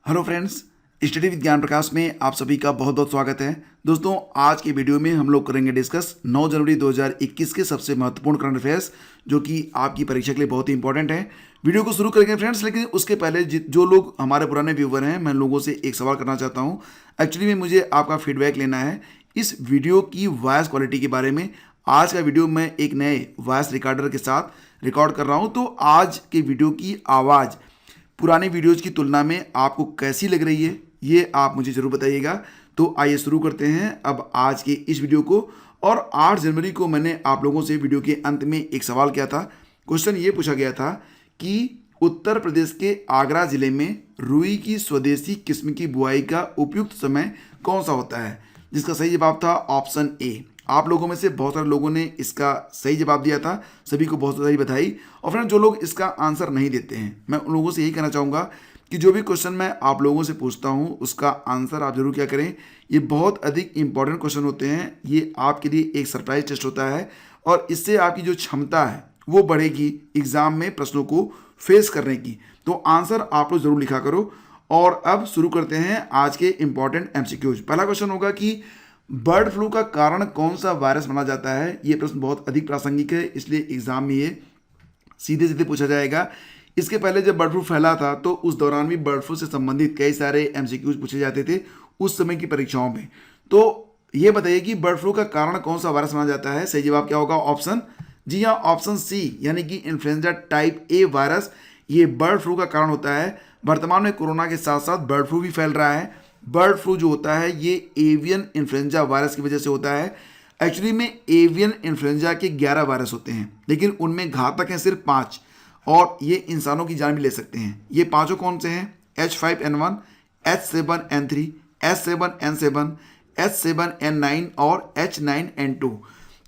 Hello friends, study with ज्ञान प्रकाश में आप सभी का बहुत बहुत स्वागत है। दोस्तों, आज की वीडियो में हम लोग करेंगे डिस्कस 9 जनवरी 2021 के सबसे महत्वपूर्ण करंट अफेयर्स जो कि आपकी परीक्षा के लिए बहुत ही इंपॉर्टेंट है। वीडियो को शुरू करेंगे फ्रेंड्स, लेकिन उसके पहले जो लोग हमारे पुराने व्यूवर हैं, मैं लोगों से एक सवाल करना चाहता हूँ। एक्चुअली में मुझे आपका फीडबैक लेना है इस वीडियो की वॉइस क्वालिटी के बारे में। आज का वीडियो मैं एक नए वॉइस रिकॉर्डर के साथ रिकॉर्ड कर रहा हूँ, तो आज के वीडियो की आवाज़ पुरानी वीडियोज़ की तुलना में आपको कैसी लग रही है, ये आप मुझे ज़रूर बताइएगा। तो आइए शुरू करते हैं अब आज के इस वीडियो को। और 8 जनवरी को मैंने आप लोगों से वीडियो के अंत में एक सवाल किया था। क्वेश्चन ये पूछा गया था कि उत्तर प्रदेश के आगरा ज़िले में रुई की स्वदेशी किस्म की बुआई का उपयुक्त समय कौन सा होता है, जिसका सही जवाब था ऑप्शन ए। आप लोगों में से बहुत सारे लोगों ने इसका सही जवाब दिया था, सभी को बहुत सारी बधाई। और फ्रेंड, जो लोग इसका आंसर नहीं देते हैं, मैं उन लोगों से यही कहना चाहूँगा कि जो भी क्वेश्चन मैं आप लोगों से पूछता हूँ उसका आंसर आप जरूर क्या करें। ये बहुत अधिक इंपॉर्टेंट क्वेश्चन होते हैं, ये आपके लिए एक सरप्राइज टेस्ट होता है और इससे आपकी जो क्षमता है वो बढ़ेगी एग्जाम में प्रश्नों को फेस करने की। तो आंसर आप लोग जरूर लिखा करो। और अब शुरू करते हैं आज के इंपॉर्टेंट एमसीक्यूज। पहला क्वेश्चन होगा कि बर्ड फ्लू का कारण कौन सा वायरस माना जाता है। ये प्रश्न बहुत अधिक प्रासंगिक है, इसलिए एग्जाम में ये सीधे सीधे पूछा जाएगा। इसके पहले जब बर्ड फ्लू फैला था तो उस दौरान भी बर्ड फ्लू से संबंधित कई सारे एमसीक्यूज पूछे जाते थे उस समय की परीक्षाओं में। तो ये बताइए कि बर्ड फ्लू का कारण कौन सा वायरस माना जाता है। सही जवाब क्या होगा? ऑप्शन, जी हाँ, ऑप्शन सी, यानी कि इन्फ्लुएंजा टाइप ए वायरस ये बर्ड फ्लू का कारण होता है। वर्तमान में कोरोना के साथ साथ बर्ड फ्लू भी फैल रहा है। बर्ड फ्लू जो होता है ये एवियन इन्फ्लुएंजा वायरस की वजह से होता है। एक्चुअली में एवियन इन्फ्लुएंजा के 11 वायरस होते हैं, लेकिन उनमें घातक हैं सिर्फ 5 और ये इंसानों की जान भी ले सकते हैं। ये पांचों कौन से हैं? H5N1, H7N3, H7N7, H7N9 और H9N2।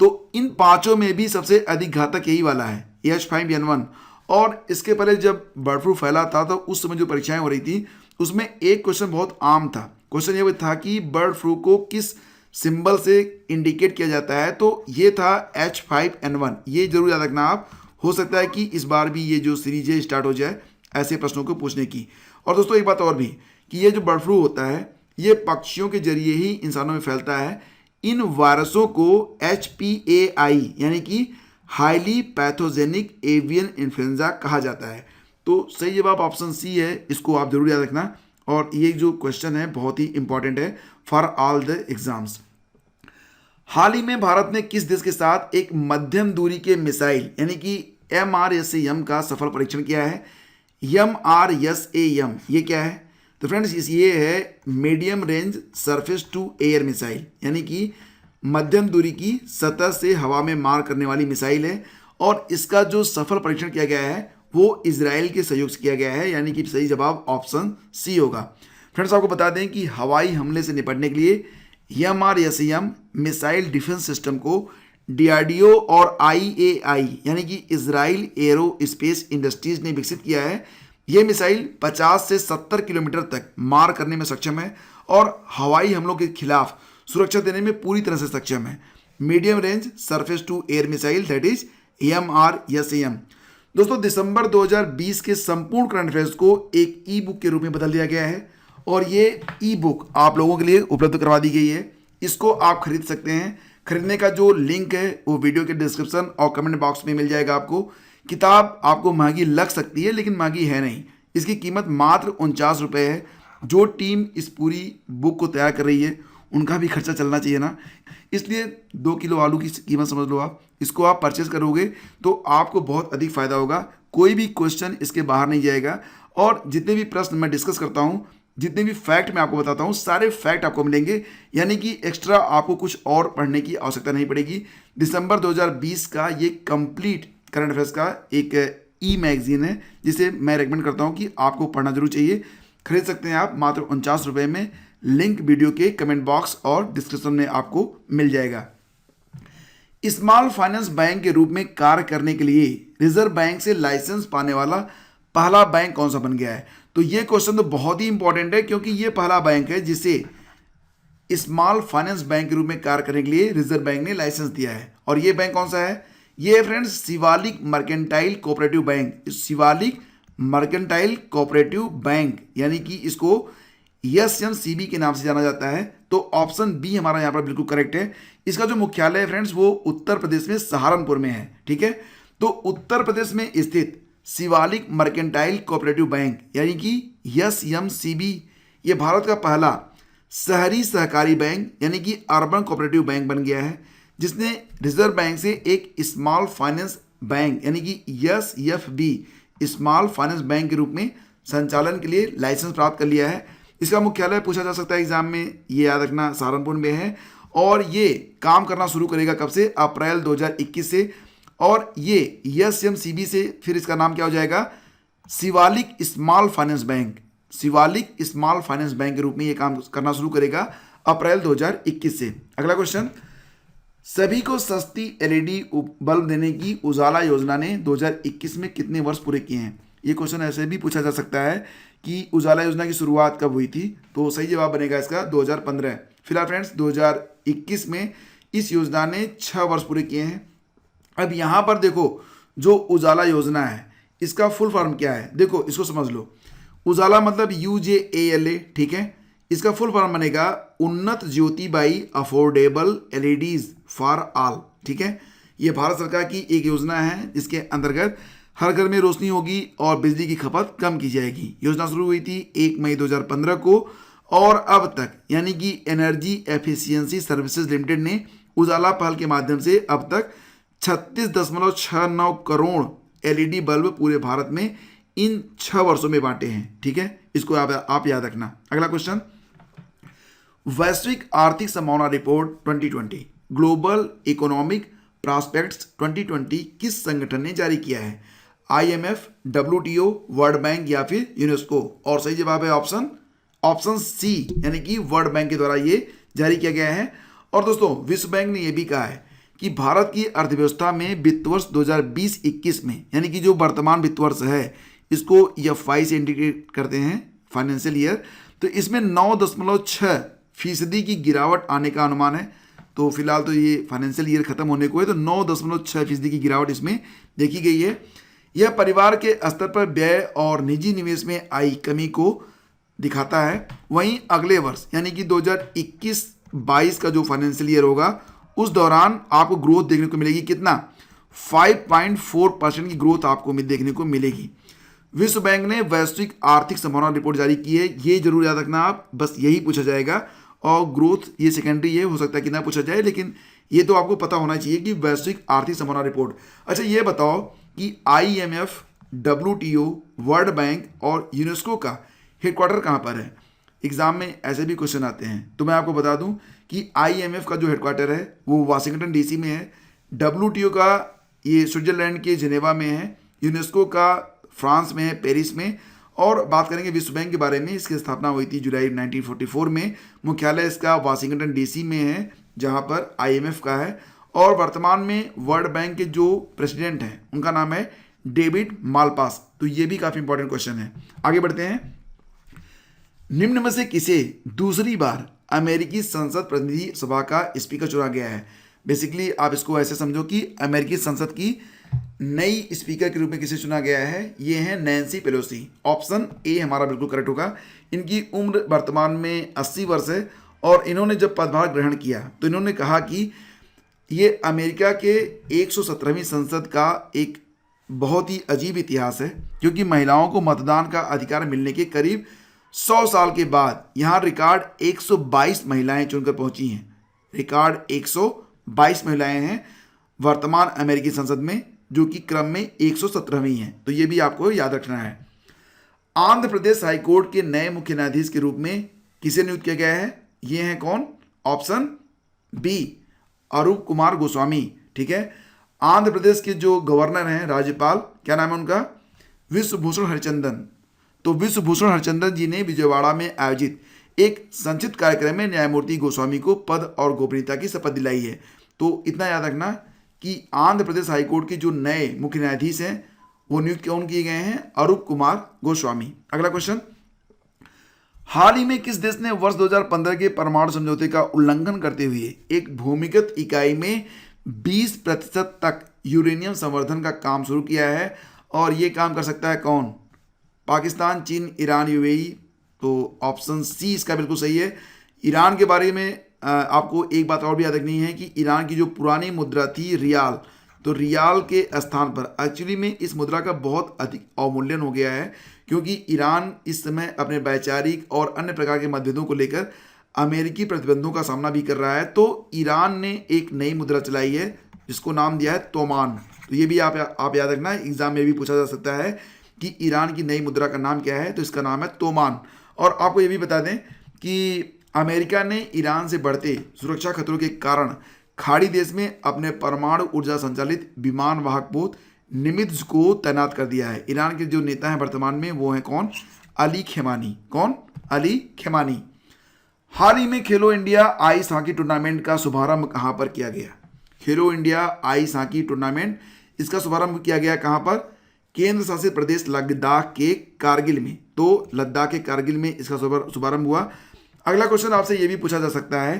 तो इन पांचों में भी सबसे अधिक घातक यही वाला है, H5N1। और इसके पहले जब बर्ड फ्लू फैला था तो उस समय जो परीक्षाएं हो रही थी उसमें एक क्वेश्चन बहुत आम था। क्वेश्चन ये था कि बर्ड फ्लू को किस सिंबल से इंडिकेट किया जाता है, तो ये था H5N1। ये जरूर याद रखना आप। हो सकता है कि इस बार भी ये जो सीरीज है स्टार्ट हो जाए ऐसे प्रश्नों को पूछने की। और दोस्तों, एक बात और भी कि ये जो बर्ड फ्लू होता है ये पक्षियों के जरिए ही इंसानों में फैलता है। इन वायरसों को HPAI यानी कि हाईली पैथोजेनिक एवियन इन्फ्लुएंजा कहा जाता है। तो सही जवाब ऑप्शन सी है, इसको आप जरूर याद रखना। और ये जो क्वेश्चन है बहुत ही इंपॉर्टेंट है फॉर ऑल द एग्जाम्स। हाल ही में भारत ने किस देश के साथ एक मध्यम दूरी के मिसाइल यानी कि MRSAM का सफल परीक्षण किया है? MRSAM ये क्या है? तो फ्रेंड्स, ये है medium range surface to air missile, यानी कि मध्यम दूरी की सतह से हवा में मार करने वाली मिसाइल है। और इसका जो सफल परीक्षण किया गया है वो इजराइल के सहयोग से किया गया है, यानी कि सही जवाब ऑप्शन सी होगा। फ्रेंड्स, आपको बता दें कि हवाई हमले से निपटने के लिए MRSAM मिसाइल डिफेंस सिस्टम को DRDO और IAI यानी कि इजराइल एरो स्पेस इंडस्ट्रीज ने विकसित किया है। यह मिसाइल 50 से 70 किलोमीटर तक मार करने में सक्षम है और हवाई हमलों के खिलाफ सुरक्षा देने में पूरी तरह से सक्षम है। Medium range surface to air missile, that is MRSAM। दोस्तों, दिसंबर 2020 के संपूर्ण करंट अफेयर्स को एक ई बुक के रूप में बदल दिया गया है और ये ई बुक आप लोगों के लिए उपलब्ध करवा दी गई है। इसको आप खरीद सकते हैं। खरीदने का जो लिंक है वो वीडियो के डिस्क्रिप्शन और कमेंट बॉक्स में मिल जाएगा आपको। किताब आपको महंगी लग सकती है, लेकिन महंगी है नहीं। इसकी कीमत मात्र 49 रुपये है। जो टीम इस पूरी बुक को तैयार कर रही है उनका भी खर्चा चलना चाहिए ना, इसलिए 2 किलो आलू की कीमत समझ लो आप। इसको आप परचेज करोगे तो आपको बहुत अधिक फायदा होगा। कोई भी क्वेश्चन इसके बाहर नहीं जाएगा और जितने भी प्रश्न मैं डिस्कस करता हूँ, जितने भी फैक्ट मैं आपको बताता हूँ, सारे फैक्ट आपको मिलेंगे, यानी कि एक्स्ट्रा आपको कुछ और पढ़ने की आवश्यकता नहीं पड़ेगी। दिसंबर 2020 का ये कंप्लीट करंट अफेयर्स का एक ई मैगजीन है जिसे मैं रेकमेंड करता हूँ कि आपको पढ़ना जरूर चाहिए। खरीद सकते हैं आप मात्र 49 रुपये में। लिंक वीडियो के कमेंट बॉक्स और डिस्क्रिप्शन में आपको मिल जाएगा। स्मॉल फाइनेंस बैंक के रूप में कार्य करने के लिए रिजर्व बैंक से लाइसेंस पाने वाला पहला बैंक कौन सा बन गया है? तो ये क्वेश्चन तो बहुत ही इंपॉर्टेंट है, क्योंकि ये पहला बैंक है जिसे स्मॉल फाइनेंस बैंक के रूप में कार्य करने के लिए रिजर्व बैंक ने लाइसेंस दिया है। और ये बैंक कौन सा है? ये friends Shivalik mercantile cooperative bank. Shivalik mercantile cooperative bank, यानी कि इसको एसएमसीबी के नाम से जाना जाता है। तो ऑप्शन बी हमारा यहाँ पर बिल्कुल करेक्ट है। इसका जो मुख्यालय है फ्रेंड्स वो उत्तर प्रदेश में सहारनपुर में है। ठीक है, तो उत्तर प्रदेश में स्थित शिवालिक मर्केंटाइल कोऑपरेटिव बैंक यानी कि एसएमसीबी ये भारत का पहला शहरी सहकारी बैंक यानी कि अर्बन कोऑपरेटिव बैंक बन गया है, जिसने रिजर्व बैंक से एक स्मॉल फाइनेंस बैंक यानी कि एसएफबी स्मॉल फाइनेंस बैंक के रूप में संचालन के लिए लाइसेंस प्राप्त कर लिया है। इसका मुख्यालय पूछा जा सकता है एग्जाम में, ये याद रखना, सहारनपुर में है। और ये काम करना शुरू करेगा कब से? अप्रैल 2021 से। और ये एसएमसीबी से फिर इसका नाम क्या हो जाएगा? Shivalik small finance bank, Shivalik small finance bank के रूप में ये काम करना शुरू करेगा अप्रैल 2021 से। अगला क्वेश्चन, सभी को सस्ती एलईडी बल्ब देने की उजाला योजना ने 2021 में कितने वर्ष पूरे किए हैं? ये क्वेश्चन ऐसे भी पूछा जा सकता है कि उजाला योजना की शुरुआत कब हुई थी, तो सही जवाब बनेगा इसका 2015। फिलहाल फ्रेंड्स 2021 में इस योजना ने 6 वर्ष पूरे किए हैं। अब यहाँ पर देखो, जो उजाला योजना है इसका फुल फॉर्म क्या है? देखो इसको समझ लो। उजाला मतलब UJALA, ठीक है। इसका फुल फॉर्म बनेगा Unnat Jyoti by affordable LEDs for all, ठीक है। ये भारत सरकार की एक योजना है जिसके अंतर्गत हर घर में रोशनी होगी और बिजली की खपत कम की जाएगी। योजना शुरू हुई थी 1 मई 2015 को और अब तक यानी कि एनर्जी एफिशिएंसी सर्विसेज लिमिटेड ने उजाला पहल के माध्यम से अब तक 36.69 करोड़ एलईडी बल्ब पूरे भारत में इन 6 वर्षों में बांटे हैं, ठीक है। इसको आप याद रखना। अगला क्वेश्चन, वैश्विक आर्थिक संभावना रिपोर्ट 2020 ग्लोबल इकोनॉमिक प्रॉस्पेक्ट्स 2020 किस संगठन ने जारी किया है? IMF, WTO, वर्ल्ड बैंक या फिर यूनेस्को? और सही जवाब है ऑप्शन सी यानी कि वर्ल्ड बैंक के द्वारा ये जारी किया गया है। और दोस्तों विश्व बैंक ने यह भी कहा है कि भारत की अर्थव्यवस्था में वित्त वर्ष 2020-21 में यानी कि जो वर्तमान वित्त वर्ष है इसको EFI से इंडिकेट करते हैं, फाइनेंशियल ईयर, तो इसमें 9.6% की गिरावट आने का अनुमान है। तो फिलहाल तो ये फाइनेंशियल ईयर खत्म होने को है, तो 9.6% की गिरावट इसमें देखी गई है। यह परिवार के स्तर पर व्यय और निजी निवेश में आई कमी को दिखाता है। वहीं अगले वर्ष यानी कि 2021-22 का जो फाइनेंशियल ईयर होगा उस दौरान आपको ग्रोथ देखने को मिलेगी। कितना? 5.4% की ग्रोथ आपको देखने को मिलेगी। विश्व बैंक ने वैश्विक आर्थिक संभावना रिपोर्ट जारी की है, ये जरूर याद रखना आप, बस यही पूछा जाएगा। और ग्रोथ ये सेकेंडरी ये हो सकता है कि ना पूछा जाए, लेकिन ये तो आपको पता होना चाहिए कि वैश्विक आर्थिक संभावना रिपोर्ट। अच्छा ये बताओ कि IMF, WTO, वर्ल्ड बैंक और यूनेस्को का हेडक्वार्टर कहाँ पर है? एग्जाम में ऐसे भी क्वेश्चन आते हैं, तो मैं आपको बता दूं कि IMF का जो हेडक्वार्टर है वो वाशिंगटन DC में है, WTO का ये स्विट्जरलैंड के जिनेवा में है, यूनेस्को का फ्रांस में है, पेरिस में। और बात करेंगे विश्व बैंक के बारे में, इसकी स्थापना हुई थी जुलाई 1944 में। मुख्यालय इसका वाशिंगटन DC में है जहां पर IMF का है। और वर्तमान में वर्ल्ड बैंक के जो प्रेसिडेंट हैं उनका नाम है डेविड मालपास। तो ये भी काफ़ी इंपॉर्टेंट क्वेश्चन है। आगे बढ़ते हैं। निम्न में से किसे दूसरी बार अमेरिकी संसद प्रतिनिधि सभा का स्पीकर चुना गया है? बेसिकली आप इसको ऐसे समझो कि अमेरिकी संसद की नई स्पीकर के रूप में किसे चुना गया है? ये है नैन्सी पेलोसी। ऑप्शन ए हमारा बिल्कुल करेक्ट होगा। इनकी उम्र वर्तमान में 80 वर्ष है और इन्होंने जब पदभार ग्रहण किया तो इन्होंने कहा कि ये अमेरिका के 117वीं संसद का एक बहुत ही अजीब इतिहास है, क्योंकि महिलाओं को मतदान का अधिकार मिलने के करीब 100 साल के बाद यहाँ रिकॉर्ड 122 महिलाएं चुनकर पहुंची हैं। रिकॉर्ड 122 महिलाएं हैं वर्तमान अमेरिकी संसद में, जो कि क्रम में 117वीं हैं। तो ये भी आपको याद रखना है। आंध्र प्रदेश हाईकोर्ट के नए मुख्य न्यायाधीश के रूप में किसे नियुक्त किया गया है? ये हैं कौन? ऑप्शन बी अरूप कुमार गोस्वामी, ठीक है। आंध्र प्रदेश के जो गवर्नर हैं, राज्यपाल, क्या नाम है उनका? विश्वभूषण हरिचंदन। तो विश्वभूषण हरिचंदन जी ने विजयवाड़ा में आयोजित एक संक्षिप्त कार्यक्रम में न्यायमूर्ति गोस्वामी को पद और गोपनीयता की शपथ दिलाई है। तो इतना याद रखना कि आंध्र प्रदेश हाईकोर्ट के जो नए मुख्य न्यायाधीश हैं वो नियुक्त कौन किए गए हैं? अरूप कुमार गोस्वामी। अगला क्वेश्चन, हाल ही में किस देश ने वर्ष 2015 के परमाणु समझौते का उल्लंघन करते हुए एक भूमिगत इकाई में 20% तक यूरेनियम संवर्धन का काम शुरू किया है? और ये काम कर सकता है कौन? पाकिस्तान, चीन, ईरान, यूएई। तो ऑप्शन सी इसका बिल्कुल सही है। ईरान के बारे में आपको एक बात और भी याद रखनी है कि ईरान की जो पुरानी मुद्रा थी रियाल, तो रियाल के स्थान पर एक्चुअली में इस मुद्रा का बहुत अधिक अवमूल्यन हो गया है, क्योंकि ईरान इस समय अपने वैचारिक और अन्य प्रकार के मतभेदों को लेकर अमेरिकी प्रतिबंधों का सामना भी कर रहा है। तो ईरान ने एक नई मुद्रा चलाई है जिसको नाम दिया है तोमान। तो ये भी आप याद रखना, एग्जाम में भी पूछा जा सकता है कि ईरान की नई मुद्रा का नाम क्या है, तो इसका नाम है तोमान। और आपको ये भी बता दें कि अमेरिका ने ईरान से बढ़ते सुरक्षा खतरों के कारण खाड़ी देश में अपने परमाणु ऊर्जा संचालित विमान वाहक पोत निमित्ज को तैनात कर दिया है। ईरान के जो नेता हैं वर्तमान में वो हैं कौन? अली खेमानी। कौन? अली खेमानी। हाल ही में खेलो इंडिया आइस हॉकी टूर्नामेंट का शुभारंभ कहां पर किया गया? खेलो इंडिया आइस हॉकी टूर्नामेंट, इसका शुभारंभ किया गया कहां पर? केंद्र शासित प्रदेश लद्दाख के कारगिल में। तो लद्दाख के कारगिल में इसका शुभारंभ हुआ। अगला क्वेश्चन आपसे यह भी पूछा जा सकता है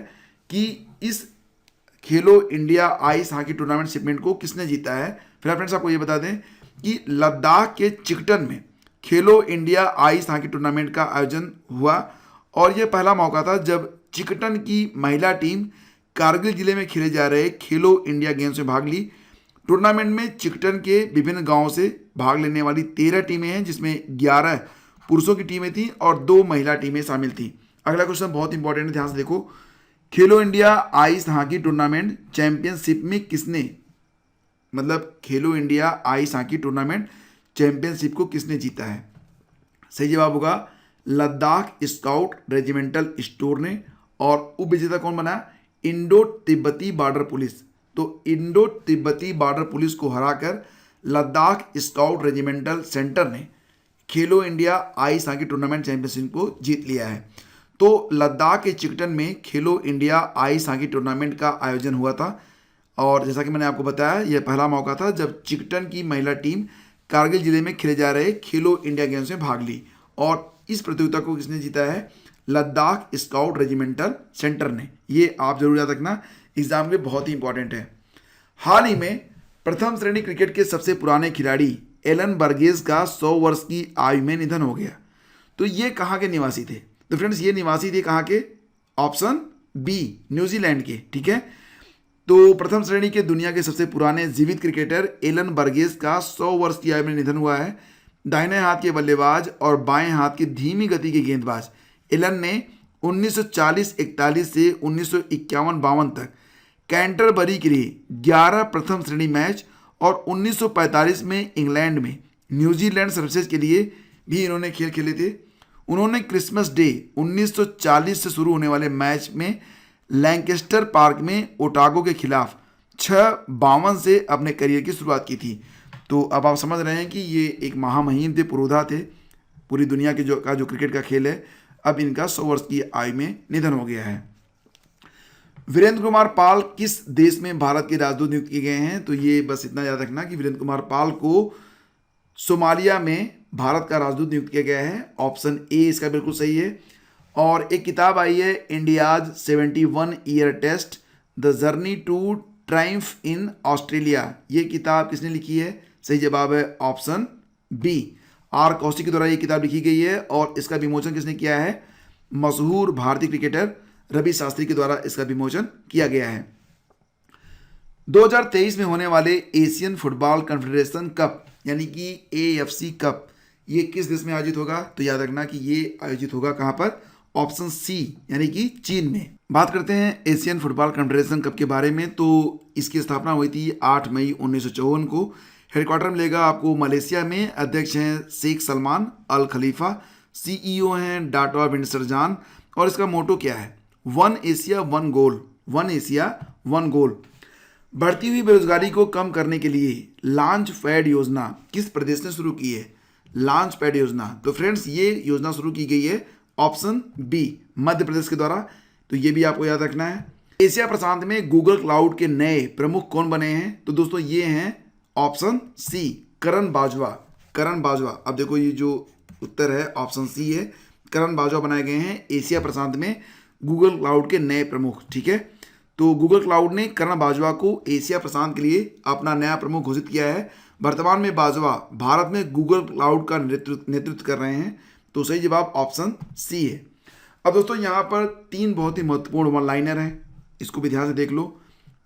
कि इस खेलो India ice hockey tournament shipment को किसने जीता है? फिर फ्रेंड्स आपको ये बता दें कि लद्दाख के चिकटन में खेलो इंडिया आइस हॉकी टूर्नामेंट का आयोजन हुआ और यह पहला मौका था जब चिकटन की महिला टीम कारगिल जिले में खेले जा रहे खेलो इंडिया गेम्स में भाग ली। टूर्नामेंट में चिकटन के विभिन्न गांवों से भाग लेने वाली 13 टीमें हैं, जिसमें 11 पुरुषों की टीमें थी और 2 महिला टीमें शामिल थी। अगला क्वेश्चन बहुत इंपॉर्टेंट है, ध्यान से देखो। खेलो India ice hockey tournament championship में किसने, मतलब खेलो India ice hockey tournament championship को किसने जीता है? सही जवाब होगा लद्दाख स्काउट रेजिमेंटल स्टोर ने। और उप विजेता कौन बना? इंडो तिब्बती बॉर्डर पुलिस। तो इंडो तिब्बती बॉर्डर पुलिस को हराकर लद्दाख स्काउट रेजिमेंटल सेंटर ने खेलो India ice hockey tournament championship को जीत लिया है। तो लद्दाख के चिकटन में खेलो इंडिया आइस हॉकी टूर्नामेंट का आयोजन हुआ था और जैसा कि मैंने आपको बताया यह पहला मौका था जब चिकटन की महिला टीम कारगिल जिले में खेले जा रहे खेलो इंडिया गेम्स में भाग ली। और इस प्रतियोगिता को किसने जीता है? लद्दाख स्काउट रेजिमेंटल सेंटर ने। ये आप जरूर याद रखना, एग्जाम में बहुत ही इंपॉर्टेंट है। हाल ही में प्रथम श्रेणी क्रिकेट के सबसे पुराने खिलाड़ी एलन बर्गेस का 100 वर्ष की आयु में निधन हो गया। तो ये कहाँ के निवासी थे? तो फ्रेंड्स ये निवासी थे कहाँ के? ऑप्शन बी, न्यूजीलैंड के। ठीक है, तो प्रथम श्रेणी के दुनिया के सबसे पुराने जीवित क्रिकेटर एलन बर्गेस का 100 वर्ष की आयु में निधन हुआ है। दाहिने हाथ के बल्लेबाज और बाएं हाथ की धीमी गति के गेंदबाज एलन ने 1940-41 से 1951-52 तक कैंटरबरी के लिए 11 प्रथम श्रेणी मैच और 1945 में इंग्लैंड में न्यूजीलैंड सर्विसेज के लिए भी इन्होंने खेल खेले थे। उन्होंने क्रिसमस डे 1940 से शुरू होने वाले मैच में लैंकेस्टर पार्क में ओटागो के खिलाफ 6-52 से अपने करियर की शुरुआत की थी। तो अब आप समझ रहे हैं कि ये एक महामहिम थे, पुरोधा थे, पूरी दुनिया के जो क्रिकेट का खेल है। अब इनका 100 वर्ष की आयु में निधन हो गया है। वीरेंद्र कुमार पाल किस देश में भारत के राजदूत नियुक्त किए गए हैं? तो ये बस इतना याद रखना कि वीरेंद्र कुमार पाल को सोमालिया में भारत का राजदूत नियुक्त किया गया है। ऑप्शन ए इसका बिल्कुल सही है। और एक किताब आई है India's 71 year test the journey to triumph in Australia. ये किताब किसने लिखी है? सही जवाब है ऑप्शन बी, आर कौशिक के द्वारा ये किताब लिखी गई है। और इसका विमोचन किसने किया है? मशहूर भारतीय क्रिकेटर रवि शास्त्री के द्वारा इसका विमोचन किया गया है। 2023 में होने वाले एशियन फुटबॉल कॉन्फेडरेशन कप यानी कि AFC कप ये किस देश में आयोजित होगा? तो याद रखना कि ये आयोजित होगा कहां पर? ऑप्शन सी यानी कि चीन में। बात करते हैं एशियन फुटबॉल कॉन्फेडरेशन कप के बारे में। तो इसकी स्थापना हुई थी 8 मई 1954 को। हेडक्वार्टर मिलेगा आपको मलेशिया में। अध्यक्ष हैं शेख सलमान अल खलीफा, CEO हैं डॉक्टर विंसर जॉन। और इसका मोटो क्या है? 1 एशिया 1 गोल। 1 एशिया 1 गोल। बढ़ती हुई बेरोजगारी को कम करने के लिए लॉन्च पैड योजना किस प्रदेश ने शुरू की है? लॉन्च पैड योजना, तो फ्रेंड्स ये योजना शुरू की गई है ऑप्शन बी, मध्य प्रदेश के द्वारा। तो ये भी आपको याद रखना है। एशिया प्रशांत में गूगल क्लाउड के नए प्रमुख कौन बने हैं? तो दोस्तों ये हैं ऑप्शन सी, करण बाजवा। करण बाजवा। अब देखो ये जो उत्तर है ऑप्शन सी है, करण बाजवा बनाए गए हैं एशिया प्रशांत में गूगल क्लाउड के नए प्रमुख। ठीक है, तो गूगल क्लाउड ने करण बाजवा को एशिया प्रशांत के लिए अपना नया प्रमुख घोषित किया है। वर्तमान में बाजवा भारत में गूगल क्लाउड का नेतृत्व कर रहे हैं। तो सही जवाब ऑप्शन सी है। अब दोस्तों यहाँ पर 3 बहुत ही महत्वपूर्ण वन लाइनर हैं, इसको भी ध्यान से देख लो।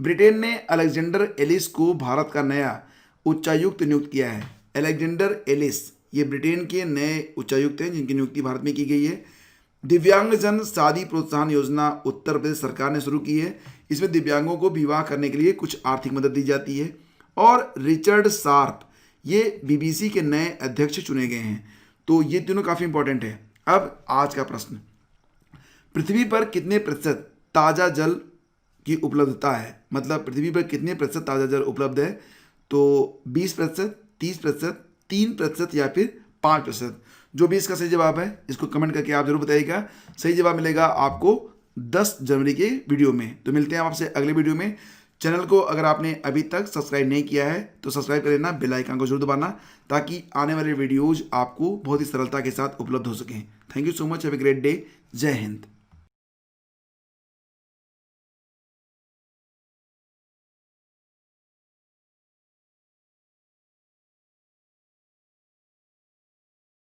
ब्रिटेन ने अलेक्जेंडर एलिस को भारत का नया उच्चायुक्त नियुक्त किया है। अलेक्जेंडर एलिस ये ब्रिटेन के नए उच्चायुक्त हैं जिनकी नियुक्ति भारत में की गई है। दिव्यांगजन शादी प्रोत्साहन योजना उत्तर प्रदेश सरकार ने शुरू की है। इसमें दिव्यांगों को विवाह करने के लिए कुछ आर्थिक मदद दी जाती है। और रिचर्ड शार्प ये बीबीसी के नए अध्यक्ष चुने गए हैं। तो ये तीनों काफ़ी इंपॉर्टेंट है। अब आज का प्रश्न, पृथ्वी पर कितने प्रतिशत ताज़ा जल की उपलब्धता है, मतलब पृथ्वी पर कितने प्रतिशत ताज़ा जल उपलब्ध है? तो 20%, 30%, 3% या फिर 5%। जो भी इसका सही जवाब है इसको कमेंट करके आप जरूर बताइएगा। सही जवाब मिलेगा आपको 10 जनवरी के वीडियो में। तो मिलते हैं आपसे अगले वीडियो में। चैनल को अगर आपने अभी तक सब्सक्राइब नहीं किया है तो सब्सक्राइब कर लेना, बेल आइकन को जरूर दबाना ताकि आने वाले वीडियोज आपको बहुत ही सरलता के साथ उपलब्ध हो सकें। Thank you so much, have a great day. जय हिंद।